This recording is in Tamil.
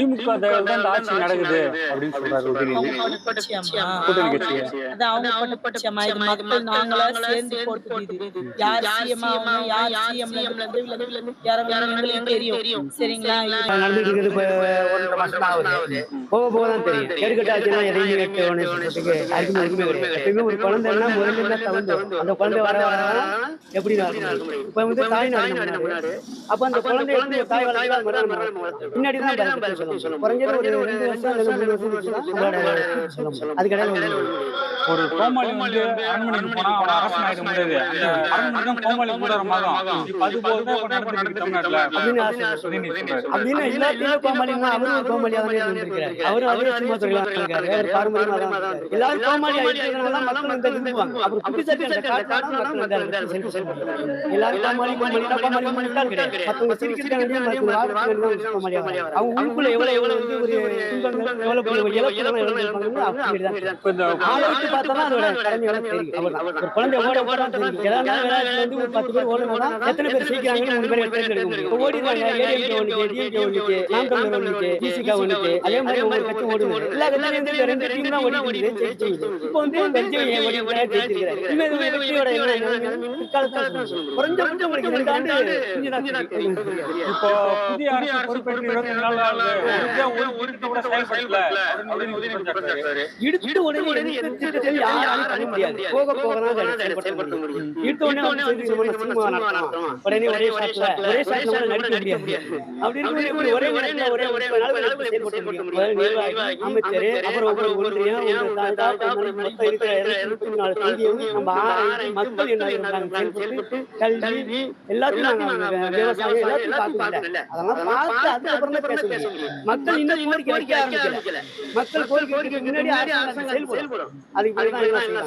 திமுக தயவுல தான் இந்த ஆட்சி நடக்குது அப்படின்னு சொல்றாரு உதயநிதி. அவங்க போட்ட பிச்சையாம்மா? கூட்டணி கட்சிய. அது அவங்க போட்ட பிச்சையாம்மா? இது மக்கள் நாங்களா சேர்ந்து போட்டது இது. யார் சிஎம் ஆகணும், யார் சிஎம்ல இருந்து பதவியில இறங்கணும் எங்களுக்கு தெரியும். சரிங்களா? நடந்துட்டு இருக்குது. இப்ப 1.5 மாசம் தான் ஆகுது. போக போக தான் தெரியும். எடுக்கட்ட ஆச்சுன்னா எதையுமே எடுத்து சொல்றதுக்கு அதுக்குமே கிடையாது. எப்பயுமே ஒரு குழந்தைன்னா முதல்ல தான் தவந்தோம். அந்த குழந்தை வர வர எப்படி இப்ப வந்து தாய் நாடு. அப்ப அந்த குழந்தை வந்து தாய் வளர்த்து பின்னாடி தான் சொல்லணும். குறைஞ்சது ஒரு 2 வருஷம் அல்லது 3 வருஷம் அது கிடையாது. ஒரு கோமாளி வந்து அரண்மனைக்கு போனா அவன் அரசன் ஆயிட முடியாது. அந்த அரண்மனை தான் கோமாளி கூட மாதம். இப்ப அது போலதான் இப்ப நடந்துட்டு தமிழ்நாட்டுல அப்படின்னு எல்லாத்தையும் கோமாளின்னா அவரும் ஒரு கோமாளியா தான் இருந்திருக்கிறாரு. அவரும் அதே சினிமா தொழிலாளர் இருக்காரு. அவர் பாரம்பரியமா தான் எல்லாரும் கோமாளி ஆயிட்டதுனால மக்கள் வந்து விரும்புவாங்க. அப்புறம் புத்திசாலி அந்த காட்டான மக்கள் வந்து எல்லாரும் கோமாளி கிடையாது. மத்தவங்க சிரிக்கிறாங்க அவங்க உள்ளுக்குள்ள எவ்வளவு வந்து ஒரு துன்பங்கள் எவ்வளவு இழப்பு பார்த்தா அதோட கடமை தெரியும். ஒரு குழந்தை ஓட வந்து ஒரு 10 பேர் ஓடுனா எத்தனை பேர் சீக்கிரம் 3 பேர் தேர்ந்தெடுக்க ஓடிடுவாங்க. அதே மாதிரி ஒவ்வொரு கட்சி ஓடுது. எல்லா கட்சியும் 2 டீம் தான் ஓடி இப்போ வந்து இப்போ புதிய அரசு பொறுப்பேற்று 24 நாள் ஆகுது. ஒரு கூட செயல்படல. இடுத்து உடனே யாராலும் பண்ண முடியாது. போக போகதான் செயல்படுத்த முடியும். இடுத்த உடனே ஒரே ஷாட்ல நடிக்க முடியாது. அப்படி ஒரே செயல்படுத்த முடியும். அமைச்சர் அப்புறம் மக்கள் என்ன கல்வி எல்லாத்தையும் விவசாயம் எல்லாத்தையும் பார்க்கல. அதெல்லாம் பார்த்து அதுக்கப்புறம் தான் பேச முடியும். மக்கள் இன்னும் கோரிக்கை வைக்க ஆரம்பிக்கல. மக்கள் கோரிக்கை முன்னாடி செயல்படும். அதுக்கு செய்வாங்க.